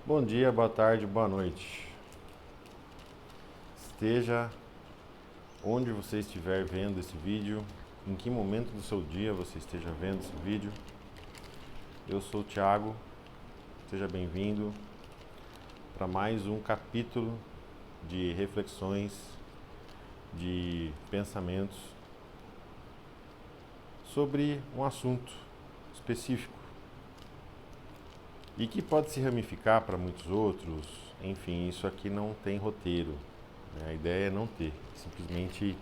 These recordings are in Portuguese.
Bom dia, boa tarde, boa noite. Esteja onde você estiver vendo esse vídeo, em que momento do seu dia você esteja vendo esse vídeo. Eu sou o Thiago, seja bem-vindo para mais um capítulo de reflexões, de pensamentos sobre um assunto específico e que pode se ramificar para muitos outros. Enfim, isso aqui não tem roteiro, né? A ideia é não ter, simplesmente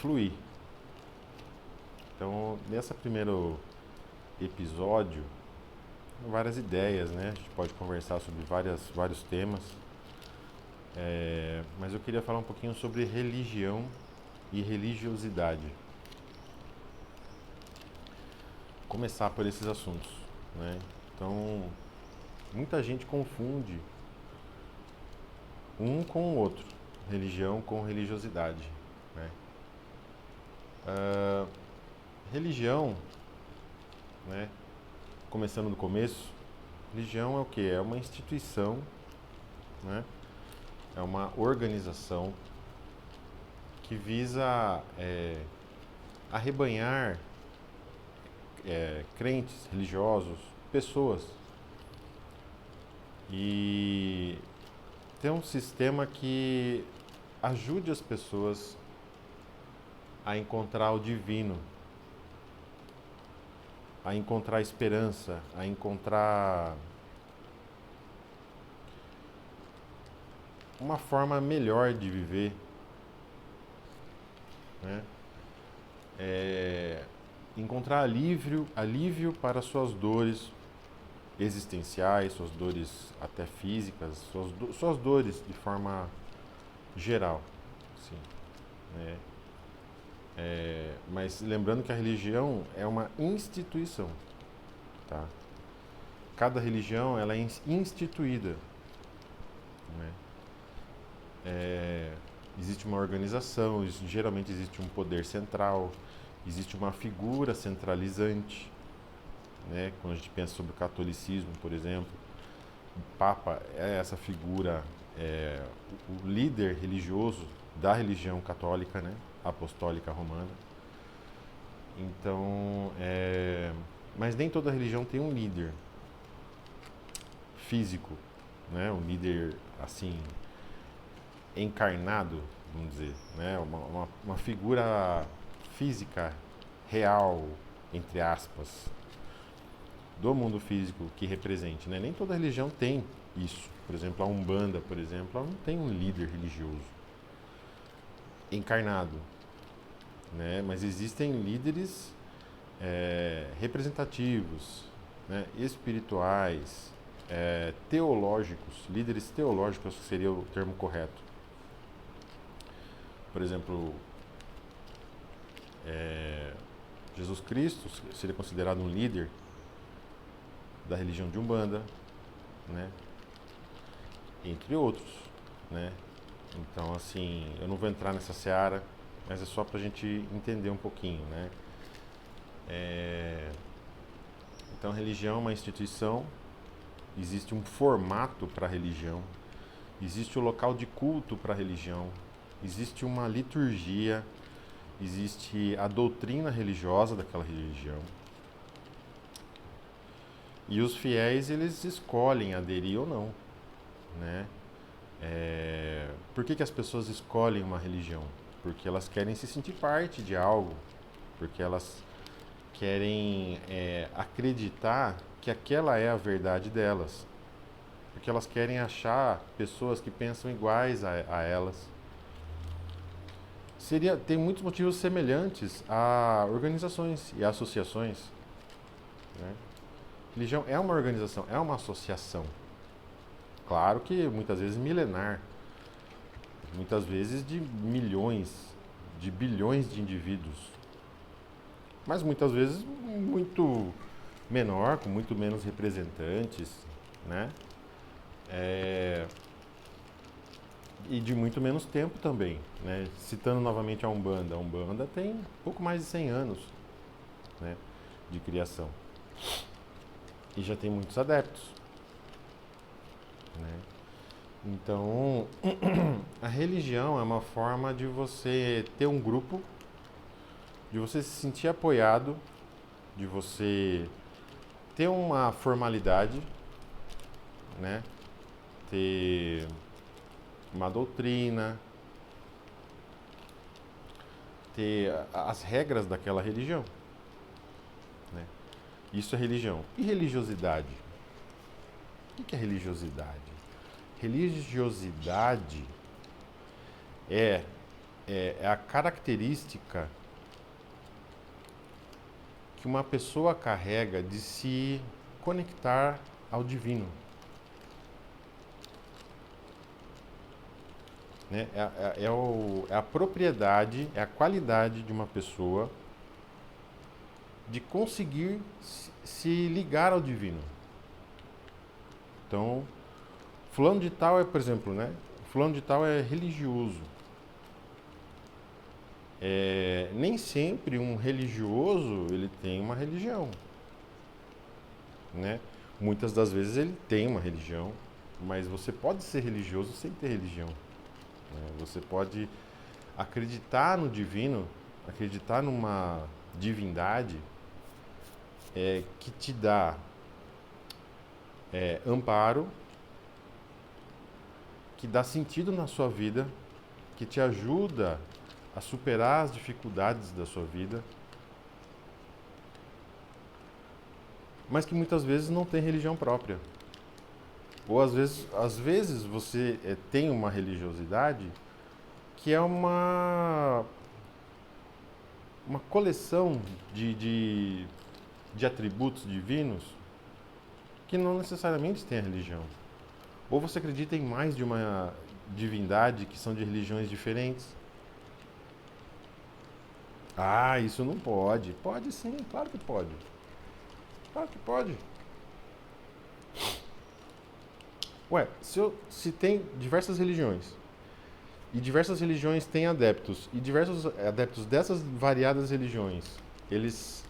fluir. Então, nesse primeiro episódio, várias ideias, né? A gente pode conversar sobre vários temas, mas eu queria falar um pouquinho sobre religião e religiosidade. Começar por esses assuntos, né? Então, muita gente confunde um com o outro, religião com religiosidade, né? Ah, religião, né? Começando do começo, religião é o que? É uma instituição, né? É uma organização que visa arrebanhar crentes, religiosos, pessoas e ter um sistema que ajude as pessoas a encontrar o divino, a encontrar esperança, a encontrar uma forma melhor de viver, né? Encontrar alívio para suas dores existenciais, suas dores até físicas, suas dores de forma geral, sim, né? Mas lembrando que a religião é uma instituição, tá? Cada religião ela é instituída, né? Existe uma organização, geralmente existe um poder central, existe uma figura centralizante, né? Quando a gente pensa sobre o catolicismo, por exemplo, o Papa é essa figura, o líder religioso da religião católica, né? Apostólica romana. Então, mas nem toda religião tem um líder físico, né? Um líder assim encarnado, vamos dizer, né? Uma figura física real, entre aspas, do mundo físico que represente, né? Nem toda religião tem isso. Por exemplo, a Umbanda, por exemplo, ela não tem um líder religioso encarnado, né? Mas existem líderes representativos, né? Espirituais, teológicos, líderes teológicos seria o termo correto. Por exemplo, Jesus Cristo seria considerado um líder da religião de Umbanda, né? Entre outros, né? Então, assim, eu não vou entrar nessa seara, mas é só para a gente entender um pouquinho, né? Então, a religião é uma instituição, existe um formato para a religião, existe o local de culto para a religião, existe uma liturgia, existe a doutrina religiosa daquela religião. E os fiéis, eles escolhem aderir ou não, né? Por que as pessoas escolhem uma religião? Porque elas querem se sentir parte de algo, porque elas querem acreditar que aquela é a verdade delas, porque elas querem achar pessoas que pensam iguais a elas. Tem muitos motivos semelhantes a organizações e associações, né? Religião é uma organização, é uma associação. Claro que muitas vezes milenar, muitas vezes de milhões, de bilhões de indivíduos, mas muitas vezes muito menor, com muito menos representantes, né? E de muito menos tempo também, né? Citando novamente a Umbanda tem pouco mais de 100 anos, né, de criação e já tem muitos adeptos. Então, a religião é uma forma de você ter um grupo, de você se sentir apoiado, de você ter uma formalidade, né? Ter uma doutrina, ter as regras daquela religião, né? Isso é religião. E religiosidade? O que é religiosidade? Religiosidade é, é a característica que uma pessoa carrega de se conectar ao divino. Né? É a propriedade, é a qualidade de uma pessoa de conseguir se ligar ao divino. Então, fulano de tal é, por exemplo, né? Fulano de tal é religioso. Nem sempre um religioso ele tem uma religião, né? Muitas das vezes ele tem uma religião, mas você pode ser religioso sem ter religião, né? Você pode acreditar no divino, acreditar numa divindade que te dá amparo, que dá sentido na sua vida, que te ajuda a superar as dificuldades da sua vida, mas que muitas vezes não tem religião própria. Ou às vezes você tem uma religiosidade que é uma coleção de atributos divinos que não necessariamente tem a religião. Ou você acredita em mais de uma divindade que são de religiões diferentes. Ah, isso não pode. Pode sim, claro que pode. Claro que pode. Ué, se tem diversas religiões, e diversas religiões têm adeptos, e diversos adeptos dessas variadas religiões, eles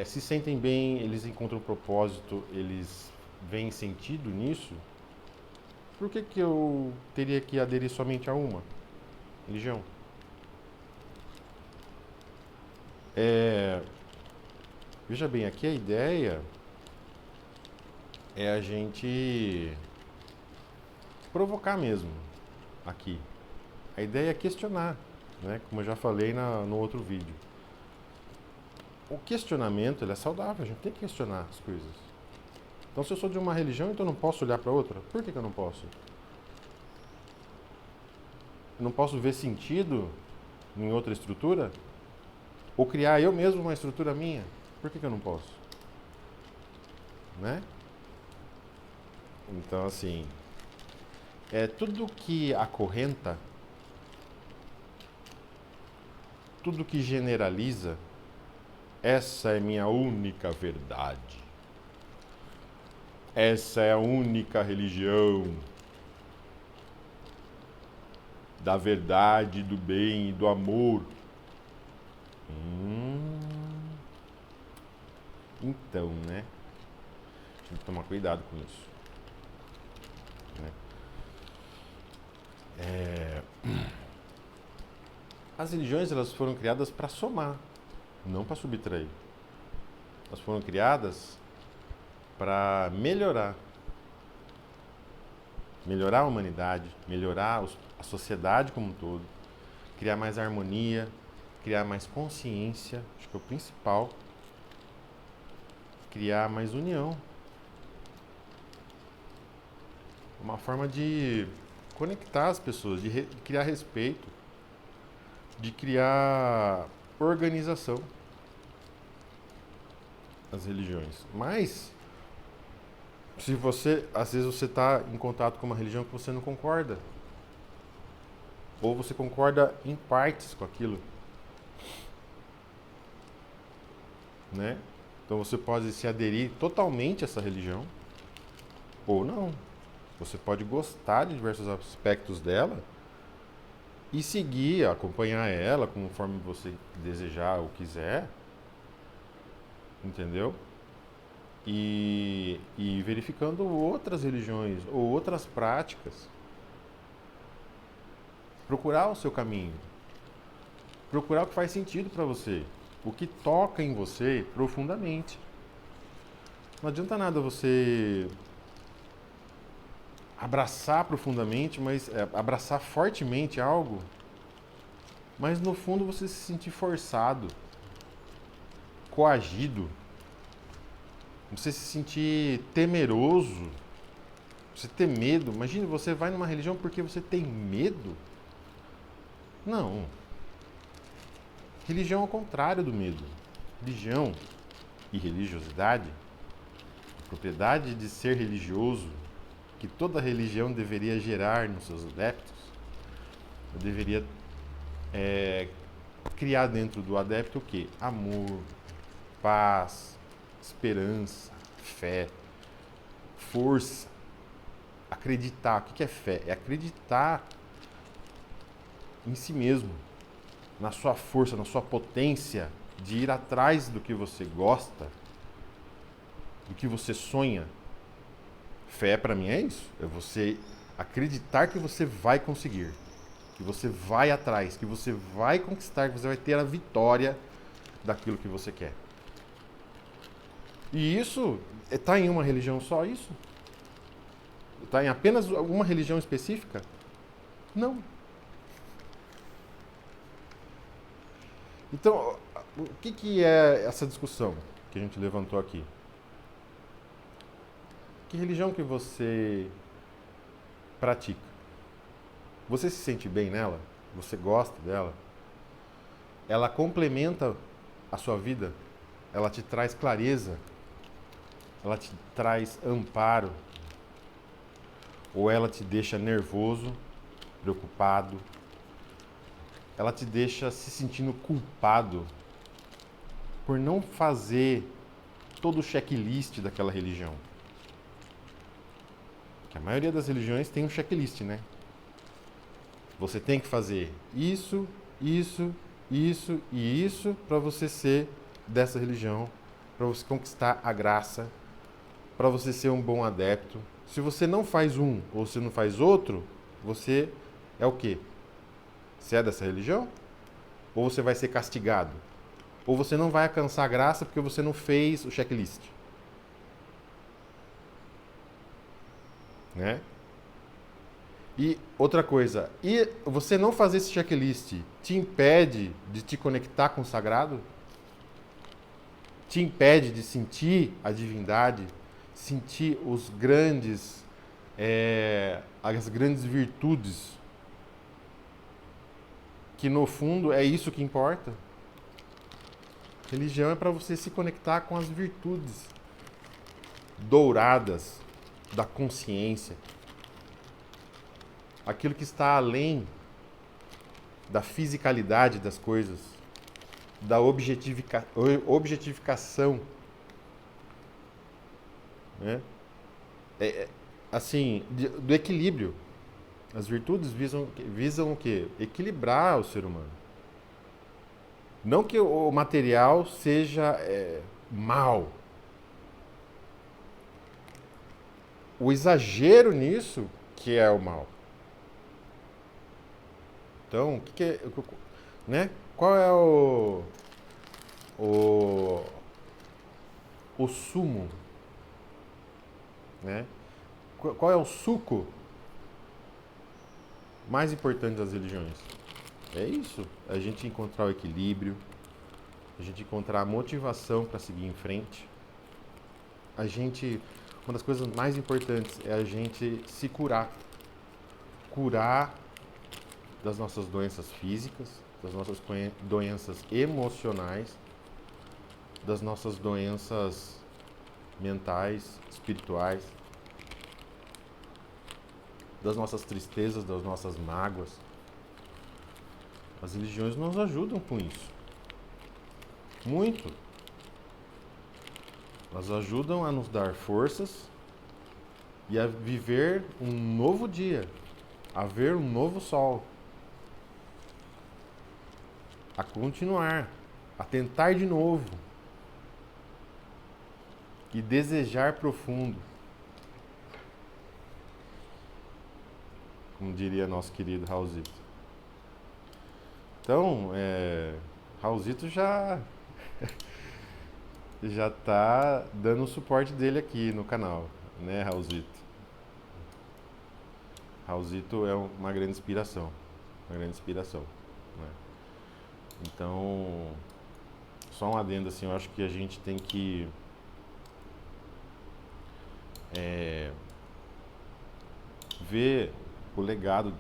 se sentem bem, eles encontram propósito, eles veem sentido nisso, por que que eu teria que aderir somente a uma religião? Veja bem, aqui a ideia é a gente provocar mesmo aqui. A ideia é questionar, né? Como eu já falei no outro vídeo. O questionamento ele é saudável, a gente tem que questionar as coisas. Então, se eu sou de uma religião, então eu não posso olhar para outra? Por que eu não posso? Eu não posso ver sentido em outra estrutura? Ou criar eu mesmo uma estrutura minha? Por que eu não posso? Né? Então, assim, tudo que acorrenta, tudo que generaliza, essa é minha única verdade. Essa é a única religião da verdade, do bem e do amor. Então, né? Tem que tomar cuidado com isso. Né? As religiões elas foram criadas para somar, não para subtrair. Elas foram criadas para melhorar. Melhorar a humanidade, melhorar a sociedade como um todo, criar mais harmonia, criar mais consciência, acho que é o principal, criar mais união. Uma forma de conectar as pessoas, de criar respeito, de criar organização. As religiões. Mas, se você, às vezes você está em contato com uma religião que você não concorda, ou você concorda em partes com aquilo, né? Então você pode se aderir totalmente a essa religião, ou não. Você pode gostar de diversos aspectos dela e seguir, acompanhar ela conforme você desejar ou quiser, entendeu? E verificando outras religiões ou outras práticas, procurar o seu caminho, procurar o que faz sentido para você, o que toca em você profundamente. Não adianta nada você abraçar profundamente, mas abraçar fortemente algo, mas no fundo você se sentir forçado, coagido, você se sentir temeroso, você ter medo. Imagina, você vai numa religião porque você tem medo? Não. Religião é o contrário do medo. Religião e religiosidade, a propriedade de ser religioso, que toda religião deveria gerar nos seus adeptos, deveria criar dentro do adepto o quê? Amor, paz, esperança, fé, força, acreditar. O que é fé? É acreditar em si mesmo, na sua força, na sua potência de ir atrás do que você gosta, do que você sonha. Fé para mim é isso, é você acreditar que você vai conseguir, que você vai atrás, que você vai conquistar, que você vai ter a vitória daquilo que você quer. E isso está em uma religião só, isso? Está em apenas uma religião específica? Não. Então, o que é essa discussão que a gente levantou aqui? Que religião que você pratica? Você se sente bem nela? Você gosta dela? Ela complementa a sua vida? Ela te traz clareza? Ela te traz amparo? Ou ela te deixa nervoso, preocupado? Ela te deixa se sentindo culpado por não fazer todo o checklist daquela religião? Que a maioria das religiões tem um checklist, né? Você tem que fazer isso, isso, isso e isso para você ser dessa religião, para você conquistar a graça, para você ser um bom adepto. Se você não faz um ou se não faz outro, você é o quê? Você é dessa religião? Ou você vai ser castigado? Ou você não vai alcançar a graça porque você não fez o checklist? Né? E outra coisa, e você não fazer esse checklist te impede de te conectar com o sagrado? Te impede de sentir a divindade, sentir as grandes virtudes, que no fundo é isso que importa? Religião é para você se conectar com as virtudes douradas da consciência, aquilo que está além da fisicalidade das coisas, da objetificação, né? Assim, do equilíbrio. As virtudes visam o quê? Equilibrar o ser humano. Não que o material seja mal. O exagero nisso que é o mal. Então, né? Qual é o sumo, né? Qual é o suco mais importante das religiões? É isso, a gente encontrar o equilíbrio, a gente encontrar a motivação para seguir em frente. Uma das coisas mais importantes é a gente se curar. Curar das nossas doenças físicas, das nossas doenças emocionais, das nossas doenças mentais, espirituais, das nossas tristezas, das nossas mágoas. As religiões nos ajudam com isso. Muito. Elas ajudam a nos dar forças e a viver um novo dia, a ver um novo sol, a continuar, a tentar de novo e desejar profundo. Como diria nosso querido Raulzito. Então, Raulzito já tá dando o suporte dele aqui no canal, né, Raulzito? Raulzito é uma grande inspiração, uma grande inspiração, né? Então, só um adendo assim, eu acho que a gente tem que é, ver o legado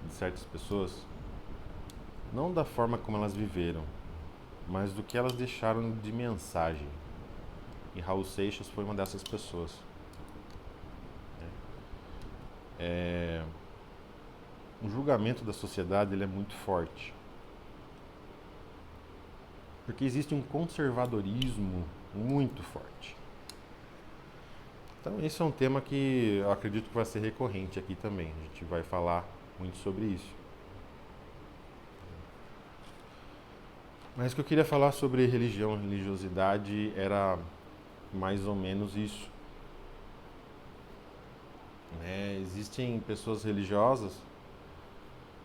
de certas pessoas, não da forma como elas viveram, mas do que elas deixaram de mensagem. E Raul Seixas foi uma dessas pessoas. É, o julgamento da sociedade ele é muito forte, porque existe um conservadorismo muito forte. Então esse é um tema que eu acredito que vai ser recorrente aqui também. A gente vai falar muito sobre isso. Mas o que eu queria falar sobre religião, religiosidade, era mais ou menos isso. Existem pessoas religiosas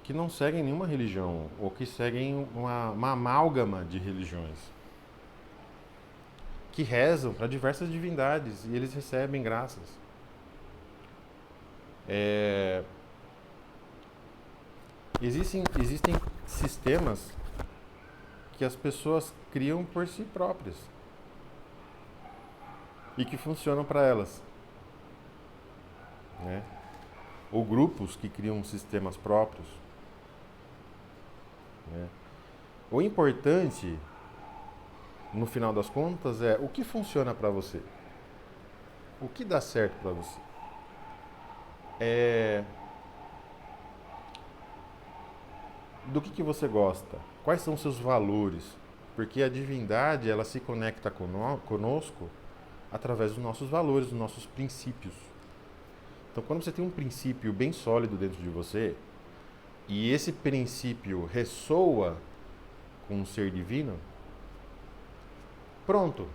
que não seguem nenhuma religião, ou que seguem uma amálgama de religiões, que rezam para diversas divindades e eles recebem graças. É, existem sistemas que as pessoas criam por si próprias e que funcionam para elas, né? Ou grupos que criam sistemas próprios, né? O importante, no final das contas, é o que funciona para você, o que dá certo para você. É, do que você gosta, quais são os seus valores, porque a divindade ela se conecta conosco através dos nossos valores, dos nossos princípios. Então, quando você tem um princípio bem sólido dentro de você e esse princípio ressoa com um ser divino, pronto,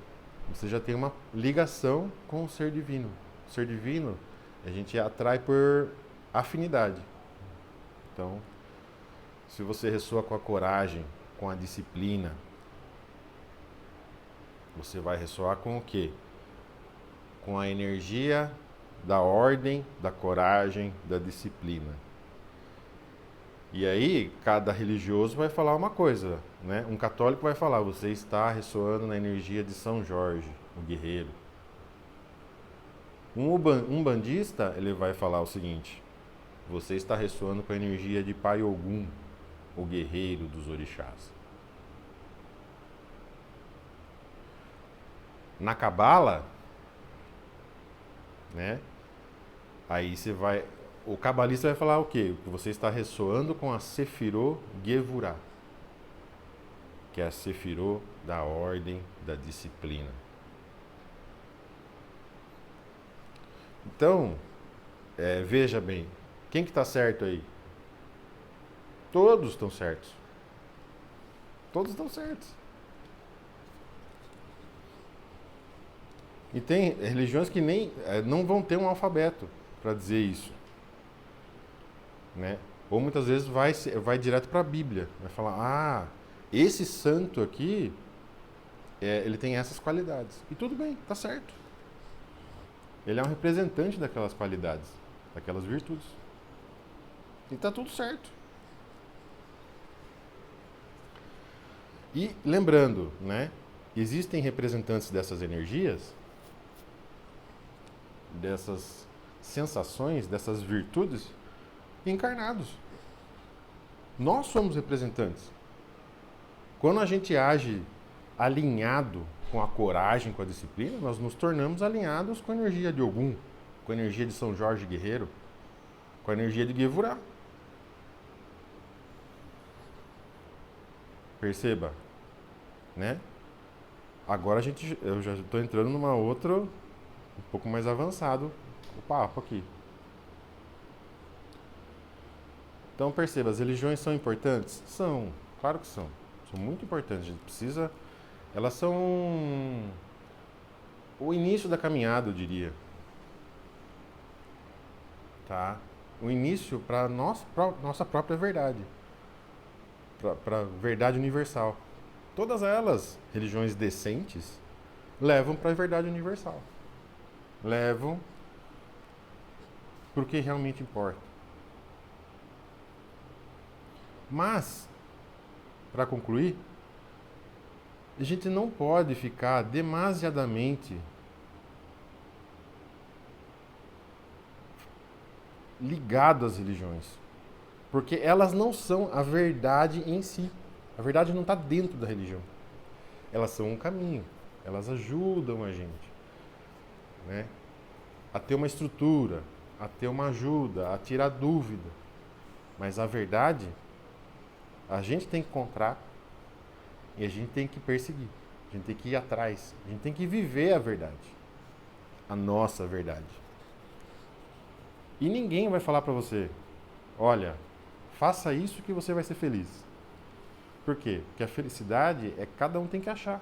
você já tem uma ligação com o ser divino. O ser divino a gente atrai por afinidade. Então, se você ressoa com a coragem, com a disciplina, você vai ressoar com o quê? Com a energia da ordem, da coragem, da disciplina. E aí, cada religioso vai falar uma coisa, né? Um católico vai falar, você está ressoando na energia de São Jorge, o guerreiro. Um umbandista, ele vai falar o seguinte, você está ressoando com a energia de Pai Ogum, o guerreiro dos orixás. Na Cabala, né? Aí você vai, o cabalista vai falar o quê? Que você está ressoando com a Sefirot Gevurah, que é a Sefirot da ordem, da disciplina. Então, veja bem, quem que está certo aí? Todos estão certos. Todos estão certos. E tem religiões que nem não vão ter um alfabeto para dizer isso, né? Ou muitas vezes vai direto para a Bíblia, vai falar, esse santo aqui, ele tem essas qualidades. E tudo bem, tá certo. Ele é um representante daquelas qualidades, daquelas virtudes. E tá tudo certo. E lembrando, né? Existem representantes dessas energias, dessas sensações, dessas virtudes, encarnados. Nós somos representantes. Quando a gente age alinhado com a coragem, com a disciplina, nós nos tornamos alinhados com a energia de Ogum, com a energia de São Jorge Guerreiro, com a energia de Gevurah. Perceba, né? Agora eu já estou entrando numa outra, um pouco mais avançado, o papo aqui. Então perceba, as religiões são importantes? São, claro que são. São muito importantes. A gente precisa. Elas são o início da caminhada, eu diria. Tá? O início para nossa própria verdade. para a verdade universal. Todas elas, religiões decentes, levam para a verdade universal. Levam para o que realmente importa. Mas, para concluir, a gente não pode ficar demasiadamente ligado às religiões, porque elas não são a verdade em si. A verdade não está dentro da religião. Elas são um caminho, elas ajudam a gente, né, a ter uma estrutura, a ter uma ajuda, a tirar dúvida. Mas a verdade, a gente tem que encontrar e a gente tem que perseguir. A gente tem que ir atrás. A gente tem que viver a verdade. A nossa verdade. E ninguém vai falar para você, olha, faça isso que você vai ser feliz. Por quê? Porque a felicidade é cada um tem que achar.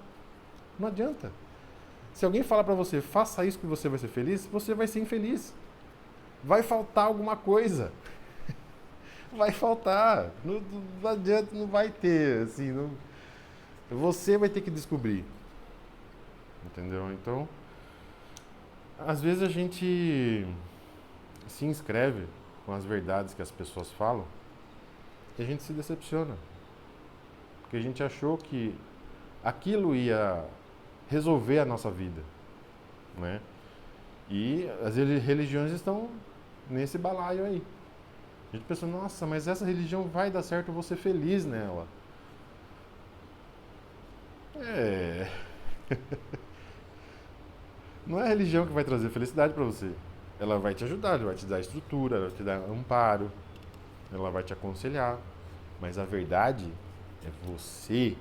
Não adianta. Se alguém falar para você, faça isso que você vai ser feliz, você vai ser infeliz. Vai faltar alguma coisa. Vai faltar. Não adianta, não vai ter, assim, não... Você vai ter que descobrir. Entendeu? Então, às vezes a gente se inscreve com as verdades que as pessoas falam e a gente se decepciona. Porque a gente achou que aquilo ia resolver a nossa vida, né? E as religiões estão nesse balaio aí. A gente pensa, nossa, mas essa religião vai dar certo, eu vou ser feliz nela. É. Não é a religião que vai trazer felicidade para você. Ela vai te ajudar, ela vai te dar estrutura, ela vai te dar amparo, ela vai te aconselhar. Mas a verdade é você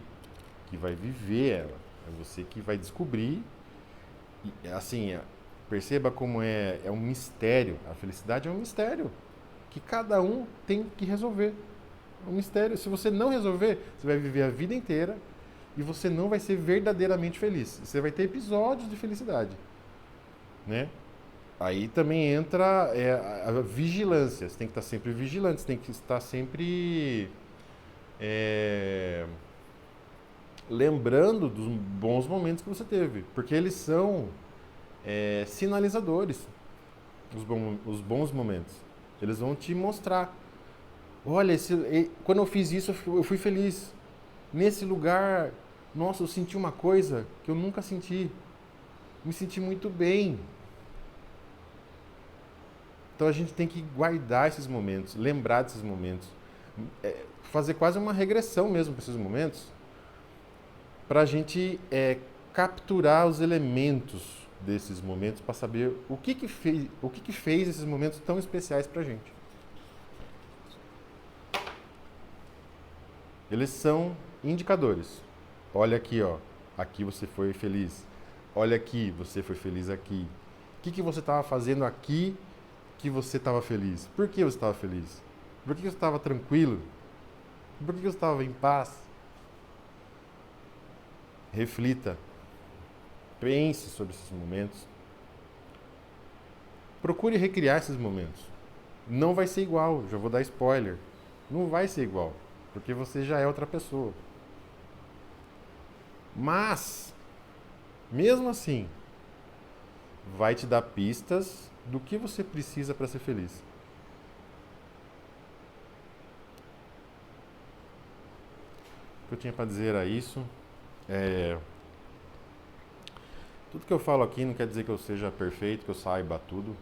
que vai viver ela. É você que vai descobrir. E, assim, perceba como é um mistério. A felicidade é um mistério que cada um tem que resolver. É um mistério. Se você não resolver, você vai viver a vida inteira e você não vai ser verdadeiramente feliz. Você vai ter episódios de felicidade, né? Aí também entra a vigilância. Você tem que estar sempre vigilante, você tem que estar sempre lembrando dos bons momentos que você teve, porque eles são sinalizadores, os bons momentos. Eles vão te mostrar. Olha, quando eu fiz isso, eu fui feliz. Nesse lugar, nossa, eu senti uma coisa que eu nunca senti. Me senti muito bem. Então a gente tem que guardar esses momentos, lembrar desses momentos, fazer quase uma regressão mesmo para esses momentos, para a gente capturar os elementos desses momentos, para saber o que fez esses momentos tão especiais para a gente. Eles são indicadores. Olha aqui, ó, aqui você foi feliz. Olha aqui, você foi feliz aqui. O que você estava fazendo aqui que você estava feliz? Por que você estava feliz? Por que você estava tranquilo? Por que você estava em paz? Reflita. Pense sobre esses momentos. Procure recriar esses momentos. Não vai ser igual, já vou dar spoiler. Não vai ser igual, porque você já é outra pessoa. Mas, mesmo assim, vai te dar pistas do que você precisa para ser feliz. O que eu tinha para dizer era isso. Tudo que eu falo aqui não quer dizer que eu seja perfeito, que eu saiba tudo,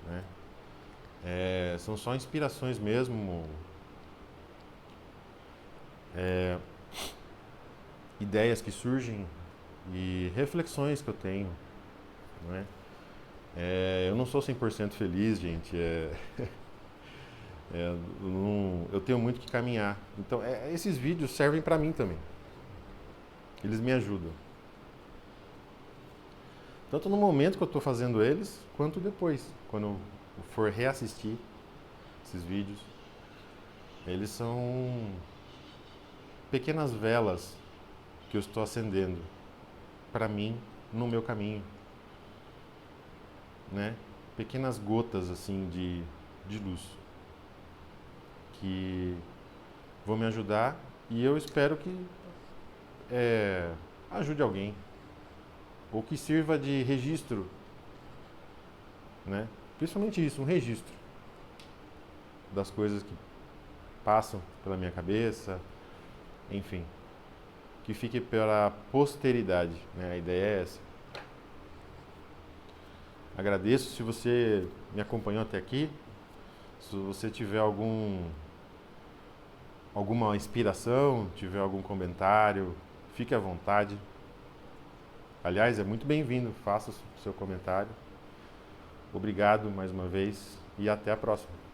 né? São só inspirações mesmo, ideias que surgem e reflexões que eu tenho, né? Eu não sou 100% feliz, gente. Eu tenho muito que caminhar. Então, esses vídeos servem para mim também. Eles me ajudam. Tanto no momento que eu estou fazendo eles, quanto depois, quando eu for reassistir esses vídeos. Eles são pequenas velas que eu estou acendendo para mim no meu caminho, né? Pequenas gotas assim de luz que vão me ajudar E eu espero que ajude alguém, ou que sirva de registro, né? Principalmente isso, um registro das coisas que passam pela minha cabeça, enfim, que fique para a posteridade, né? A ideia é essa. Agradeço se você me acompanhou até aqui. Se você tiver alguma inspiração, tiver algum comentário, fique à vontade. Aliás, é muito bem-vindo, faça o seu comentário. Obrigado mais uma vez e até a próxima.